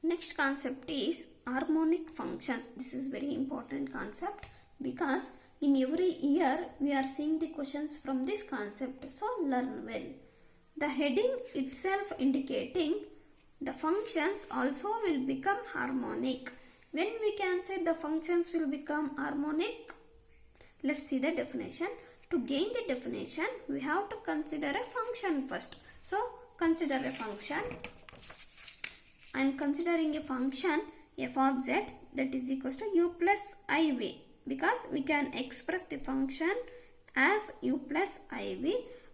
Next concept is harmonic functions. This is very important concept because in every year we are seeing the questions from this concept. So learn well. The heading itself indicating the functions also will become harmonic. When we can say the functions will become harmonic, let's see the definition. To gain the definition, we have to consider a function first. So consider a function. I am considering a function f of z that is equals to u plus iv, because we can express the function as u plus iv,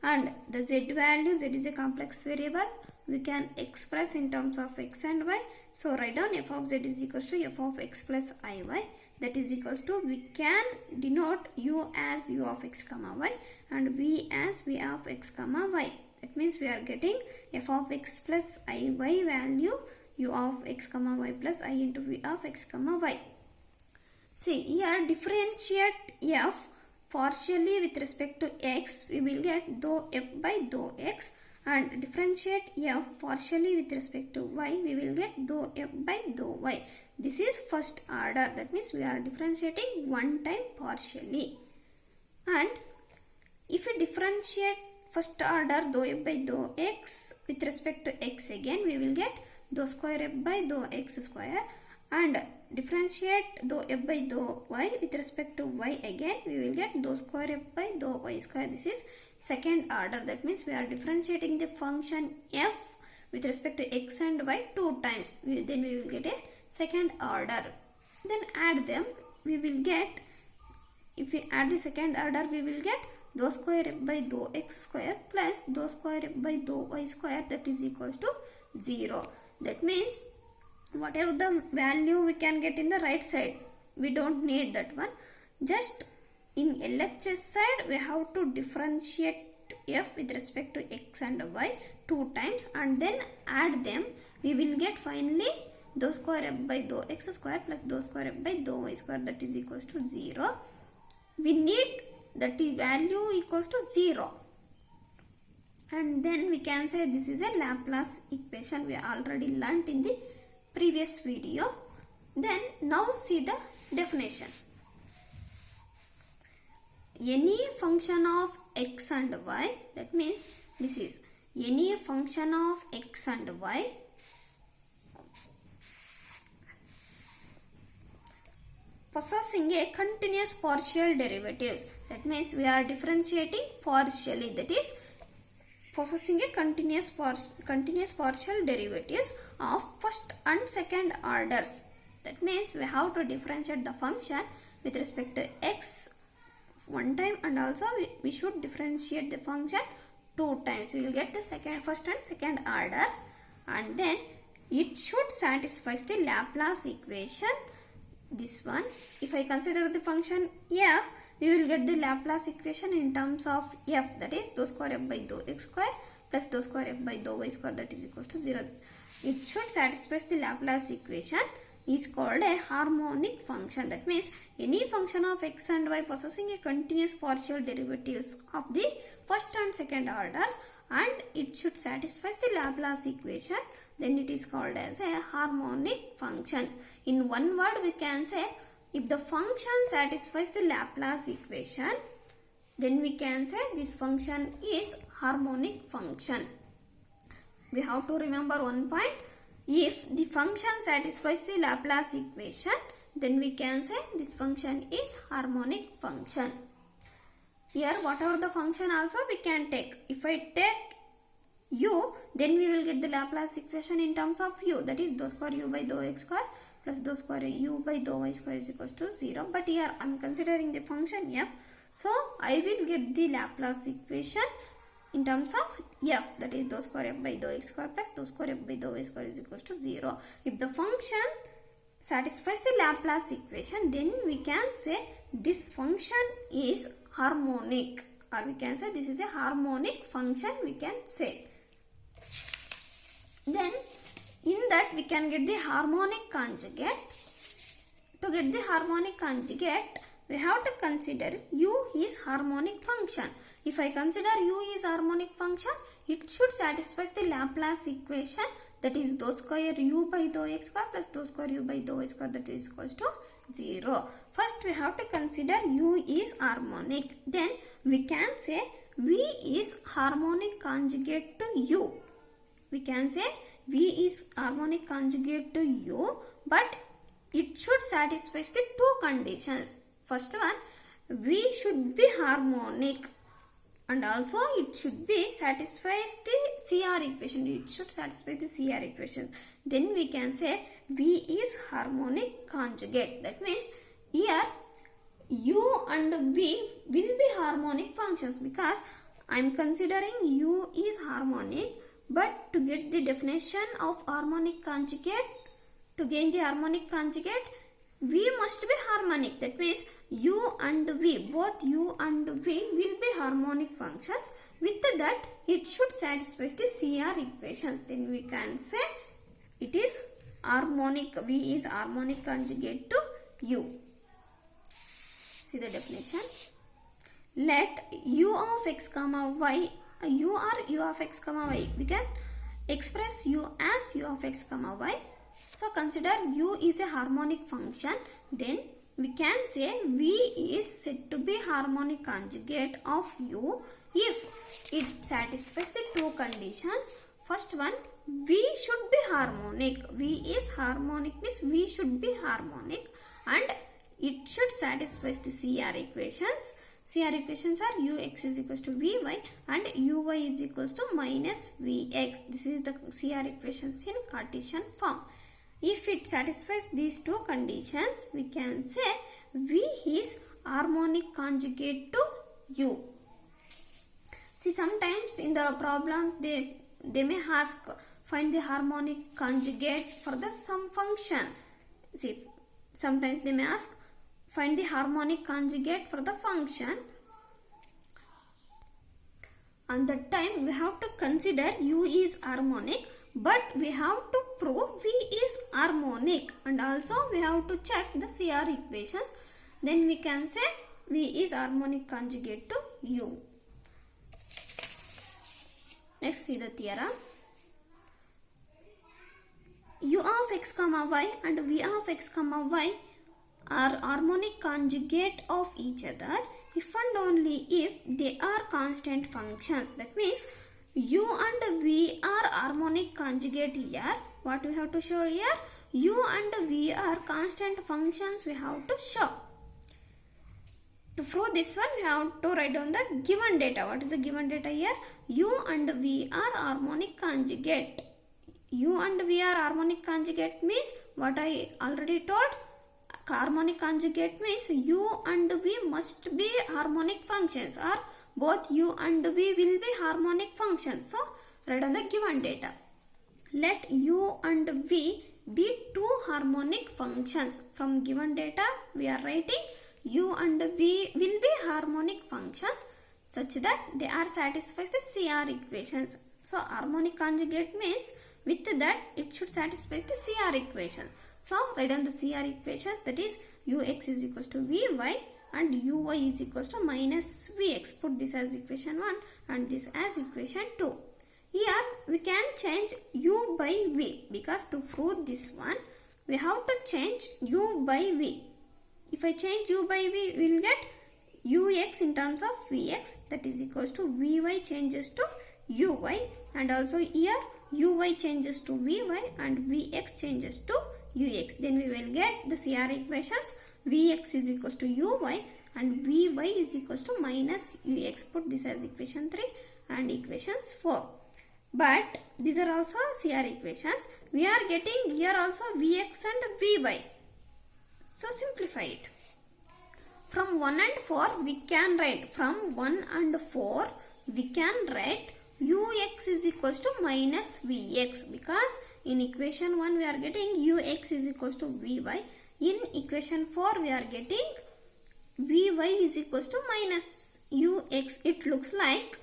and the z value, z is a complex variable, we can express in terms of x and y. So write down f of z is equals to f of x plus iy, that is equals to, we can denote u as u of x comma y and v as v of x comma y. That means we are getting f of x plus iy value u of x comma y plus I into v of x comma y. See here, differentiate f partially with respect to x, we will get dou f by dou x, and differentiate f partially with respect to y, we will get dou f by dou y. This is first order, that means we are differentiating one time partially. And if we differentiate first order dou f by dou x with respect to x again, we will get dou square f by dou x square, and differentiate dou f by dou y with respect to y again, we will get dou square f by dou y square. This is second order, that means we are differentiating the function f with respect to x and y two times, then we will get a second order. Then add them, we will get, if we add the second order, we will get dou square f by dou x square plus dou square f by dou y square, that is equals to 0. That means whatever the value we can get in the right side, we don't need that one. Just in LHS side, we have to differentiate f with respect to x and y two times and then add them. We will get finally dou square f by dou x square plus dou square f by dou y square, that is equals to 0. We need that value equals to 0. And then we can say this is a Laplace equation, we already learnt in the previous video. Then now see the definition. Any function of x and y, that means this is any function of x and y possessing a continuous partial derivatives. That means we are differentiating partially, that is possessing a continuous partial derivatives of first and second orders. That means we have to differentiate the function with respect to x one time, and also we should differentiate the function two times. We will get the first and second orders, and then it should satisfy the Laplace equation. This one, if I consider the function f, we will get the Laplace equation in terms of f, that is dou square f by dou x square plus dou square f by dou y square, that is equals to 0. It should satisfy the Laplace equation, is called a harmonic function. That means any function of x and y possessing a continuous partial derivatives of the first and second orders, and it should satisfy the Laplace equation, then it is called as a harmonic function. In one word we can say, if the function satisfies the Laplace equation, then we can say this function is harmonic function. We have to remember one point. If the function satisfies the Laplace equation, then we can say this function is harmonic function. Here whatever the function also we can take. If I take u, then we will get the Laplace equation in terms of u, that is dou square u by dou x square plus dou square u by dou y square is equals to 0. But here I am considering the function f, so I will get the Laplace equation in terms of f, that is dou square f by dou x square plus dou square f by dou y square is equals to 0. If the function satisfies the Laplace equation, then we can say this function is harmonic, or we can say this is a harmonic function, we can say. Then in that we can get the harmonic conjugate. To get the harmonic conjugate, we have to consider u is harmonic function. If I consider u is harmonic function, it should satisfy the Laplace equation, that is dou square u by dou x square plus dou square u by dou y square, that is equals to 0. First we have to consider u is harmonic. Then we can say v is harmonic conjugate to u. We can say v is harmonic conjugate to u, but it should satisfy the two conditions. First one, v should be harmonic, and also it should be satisfies the CR equation. It should satisfy the CR equation. Then we can say v is harmonic conjugate. That means here u and v will be harmonic functions, because I am considering u is harmonic. But to get the definition of harmonic conjugate, to gain the harmonic conjugate, v must be harmonic. That means u and v, both u and v will be harmonic functions. With that, it should satisfy the CR equations. Then we can say it is harmonic, v is harmonic conjugate to u. See the definition. Let u of x comma y, u or u of x comma y, we can express u as u of x comma y. So consider u is a harmonic function. Then we can say v is said to be harmonic conjugate of u if it satisfies the two conditions. First one, v should be harmonic. V is harmonic means v should be harmonic, and it should satisfy the CR equations. CR equations are ux is equals to vy and uy is equals to minus vx. This is the CR equations in Cartesian form. If it satisfies these two conditions, we can say v is harmonic conjugate to u. See, sometimes in the problems they may ask find the harmonic conjugate for the some function. See, sometimes they may ask find the harmonic conjugate for the function. And that time we have to consider u is harmonic, but we have to prove v is harmonic, and also we have to check the CR equations. Then we can say v is harmonic conjugate to u. Let's see the theorem. U of x comma y and v of x comma y are harmonic conjugate of each other if and only if they are constant functions. That means u and v are harmonic conjugate here. What we have to show here? U and v are constant functions we have to show. To prove this one, we have to write down the given data. What is the given data here? U and v are harmonic conjugate. U and v are harmonic conjugate means what I already told. Harmonic conjugate means u and v must be harmonic functions, or both u and v will be harmonic functions. So write down the given data. Let u and v be two harmonic functions. From given data we are writing u and v will be harmonic functions such that they are satisfies the CR equations. So harmonic conjugate means with that it should satisfy the CR equation. So write down the CR equations, that is ux is equals to vy and uy is equals to minus vx. Put this as equation 1 and this as equation 2. Here we can change u by v, because to prove this one we have to change u by v. If I change u by v, we will get ux in terms of vx, that is equals to vy changes to uy, and also here uy changes to vy and vx changes to ux. Then we will get the CR equations. Vx is equals to uy and vy is equals to minus ux. Put this as equation 3 and equations 4. But these are also CR equations. We are getting here also vx and vy. So simplify it. From 1 and 4 we can write, from 1 and 4 we can write ux is equals to minus vx, because in equation 1 we are getting ux is equals to vy. In equation 4 we are getting vy is equals to minus ux. It looks like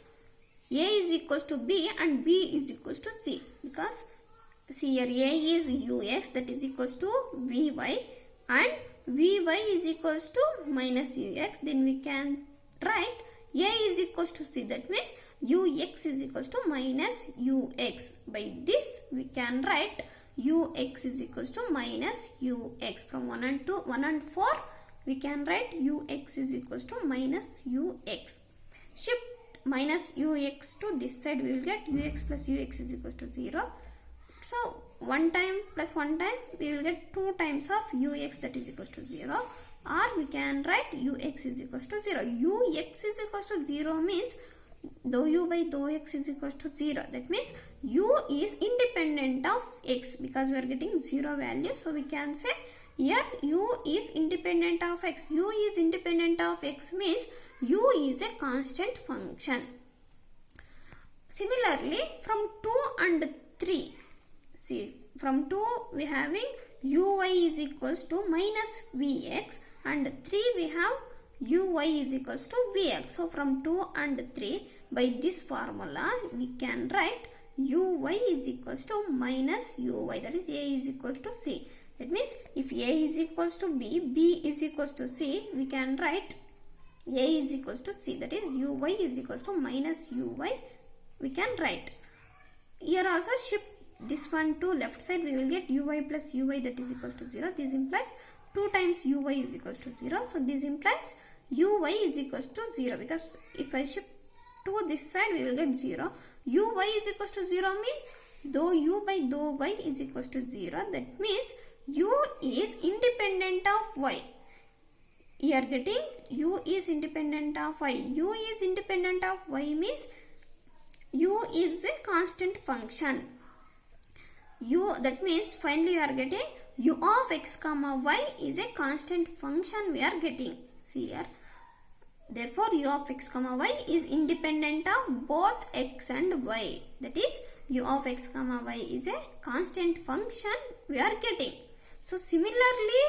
a is equals to b and b is equals to c, because see here a is ux, that is equals to vy, and vy is equals to minus ux. Then we can write a is equals to c. That means ux is equals to minus ux. By this we can write ux is equals to minus ux. From 1 and 4 we can write ux is equals to minus ux. Shift minus ux to this side, we will get ux plus ux is equals to 0. So 1 time plus 1 time we will get 2 times of ux, that is equals to 0, or we can write ux is equals to 0. ux is equals to 0 means dou u by dou x is equals to 0. That means u is independent of x, because we are getting 0 value. So we can say here u is independent of x. U is independent of x means u is a constant function. Similarly, from 2 and 3, see, from 2 we having uy is equals to minus vx, and 3 we have uy is equals to vx. So from 2 and 3, by this formula we can write uy is equals to minus uy, that is a is equal to c. That means if a is equals to b, b is equals to c, we can write a is equals to c, that is uy is equals to minus uy, we can write. Here also shift this one to left side, we will get uy plus uy, that is equals to 0. This implies 2 times uy is equals to 0. So this implies uy is equals to 0, because if I shift to this side we will get 0. Uy is equals to 0 means dou u by dou y is equals to 0. That means u is independent of y. You are getting u is independent of y. U is independent of y means u is a constant function. U, that means finally you are getting u of x comma y is a constant function we are getting. See here. Therefore, u of x comma y is independent of both x and y. That is, u of x comma y is a constant function we are getting. So, similarly,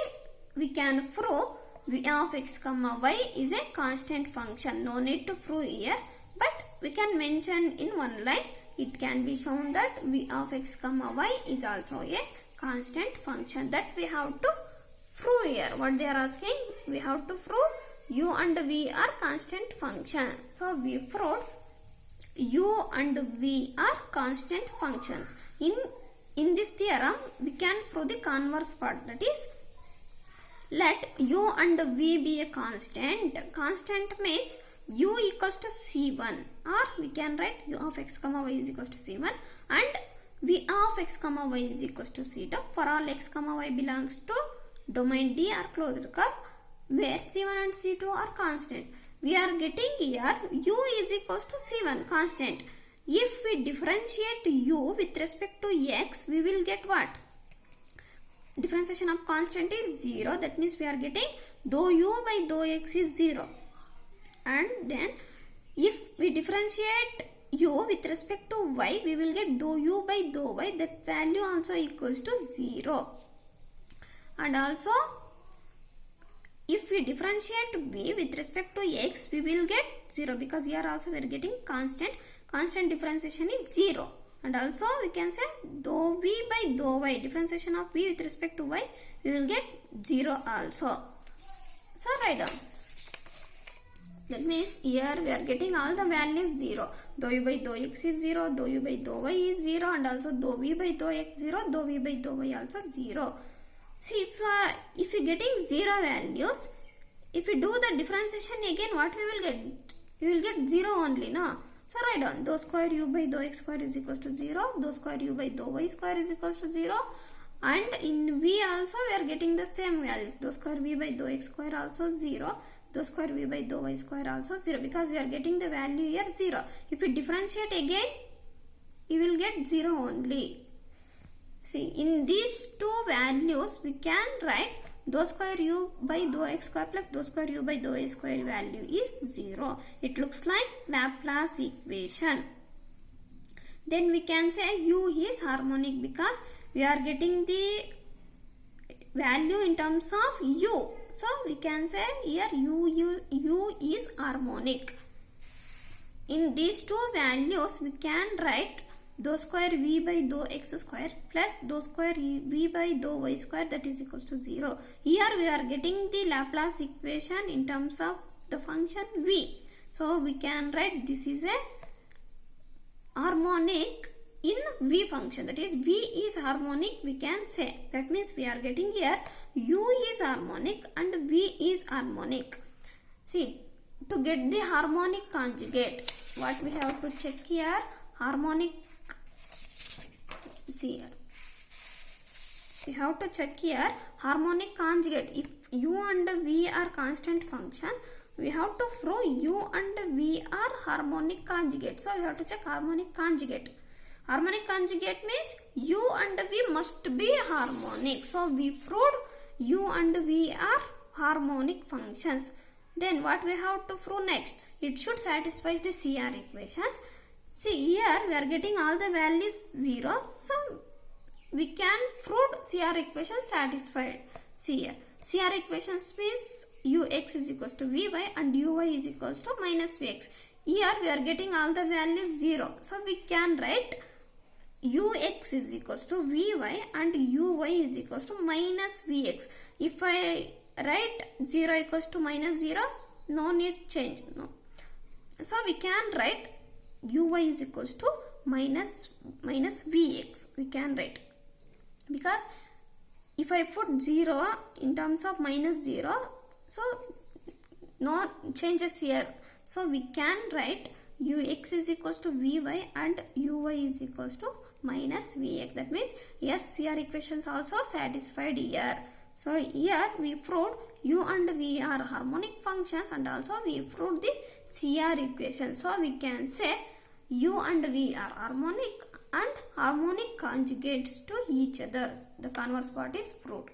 we can prove v of x comma y is a constant function. No need to prove here, but we can mention in one line. It can be shown that v of x comma y is also a constant function. That we have to prove here. What they are asking, we have to prove u and v are constant function. So we proved u and v are constant functions. In this theorem, we can prove the converse part. That is, let u and v be a constant. Constant means u equals to c1, or we can write u of x comma y is equals to c1 and v of x comma y is equals to c2 for all x comma y belongs to domain D or closed curve, where c1 and c2 are constant. We are getting here u is equals to c1, constant. If we differentiate u with respect to x, we will get what? Differentiation of constant is 0. That means we are getting dou u by dou x is 0. And then if we differentiate u with respect to y, we will get dou u by dou y. That value also equals to 0. And also, if we differentiate v with respect to x, we will get 0, because here also we are getting constant. Constant differentiation is 0. And also we can say dou v by dou y, differentiation of v with respect to y, we will get 0 also. So write down. That means here we are getting all the values 0. Dou u by dou x is 0, dou u by dou y is 0, and also dou v by dou x 0, dou v by dou y also 0. See, if we getting 0 values, if we do the differentiation again, what we will get? We will get 0 only, no? So write down dou square u by dou x square is equals to 0, dou square u by dou y square is equals to 0, and in v also we are getting the same values. Dou square v by dou x square also 0, dou square v by dou y square also 0, because we are getting the value here 0. If we differentiate again, we will get 0 only. See, in these two values, we can write dou square u by dou x square plus dou square u by dou y square value is 0. It looks like Laplace equation. Then we can say u is harmonic, because we are getting the value in terms of u. So we can say here u is harmonic. In these two values, we can write dou square v by dou x square plus dou square v by dou y square, that is equals to 0. Here we are getting the Laplace equation in terms of the function v. So we can write this is a harmonic in V function, that is V is harmonic, we can say. That means we are getting here U is harmonic and V is harmonic. See, to get the harmonic conjugate, what we have to check here? Harmonic, see here, we have to check here harmonic conjugate. If U and V are constant function, we have to prove U and V are harmonic conjugate. So we have to check harmonic conjugate. Harmonic conjugate means U and V must be harmonic. So we proved U and V are harmonic functions. Then what we have to prove next? It should satisfy the CR equations. See here we are getting all the values 0. So we can prove CR equation satisfied. See here, CR equations means Ux is equals to Vy and Uy is equals to minus Vx. Here we are getting all the values 0. So we can write Ux is equals to Vy and Uy is equals to minus Vx. If I write 0 equals to minus 0, no need change. No. So we can write Uy is equals to minus Vx. We can write. Because if I put 0 in terms of minus 0, so no changes here. So we can write Ux is equals to Vy and Uy is equals to minus Vx. That means yes, CR equations also satisfied here. So here we proved U and V are harmonic functions and also we proved the CR equation. So we can say U and V are harmonic and harmonic conjugates to each other. The converse part is proved.